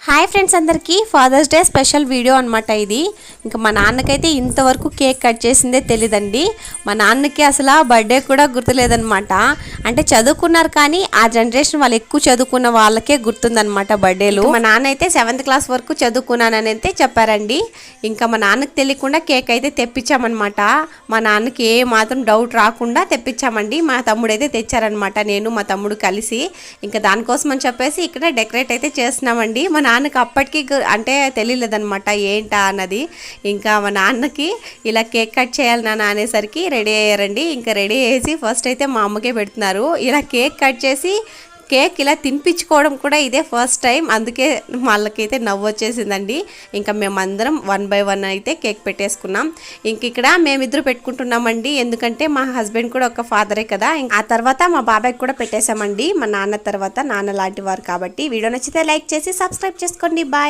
Hi friends, అందరికీ fathers day special video అనమాట ఇది. ఇంకా మా నాన్నకైతే ఇంతవరకు కేక్ కట్ చేసిందే తెలియదండి. మా నాన్నకి అసలు బర్త్డే కూడా గుర్తులేదనమాట. అంటే చదువుకున్నారు కానీ ఆ జనరేషన్ వాళ్ళు ఎక్కువ చదువుకున్న వాళ్ళకే గుర్తుందనమాట బర్త్డేలు. మా నాన్న అయితే 7th క్లాస్ వరకు చదువుకున్నానని అయితే చెప్పారండి. ఇంకా మా నాన్నకి తెలియకుండా కేక్ అయితే తెప్పించామన్నమాట. మా నాన్నకి ఏ మాత్రం డౌట్ రాకుండా తెప్పించామండి. మా తమ్ముడు అయితే తెచ్చారనమాట, నేను మా తమ్ముడు కలిసి. ఇంకా దానికోసం అని చెప్పేసి ఇక్కడ డెకరేట్ అయితే చేస్తున్నామండి. మా నాన్నకి అప్పటికి అంటే తెలియలేదనమాట ఏంటా అన్నది. ఇంకా మా నాన్నకి ఇలా కేక్ కట్ చేయాలి నాన్న అనేసరికి రెడీ అయ్యారండి. ఇంకా రెడీ అయ్యేసి ఫస్ట్ అయితే మా అమ్మకే పెడుతున్నారు. ఇలా కేక్ కట్ చేసి కేక్ ఇలా తినిపించుకోవడం కూడా ఇదే ఫస్ట్ టైం. అందుకే వాళ్ళకైతే నవ్వు వచ్చేసిందండి. ఇంకా మేమందరం 1 by 1 అయితే కేక్ పెట్టేసుకున్నాం. ఇంక ఇక్కడ మేమిద్దరు పెట్టుకుంటున్నామండి, ఎందుకంటే మా హస్బెండ్ కూడా ఒక ఫాదరే కదా. ఆ తర్వాత మా బాబాయ్కి కూడా పెట్టేశామండి. మా నాన్న తర్వాత నాన్న లాంటి వారు కాబట్టి. వీడియో నచ్చితే లైక్ చేసి సబ్స్క్రైబ్ చేసుకోండి. బాయ్.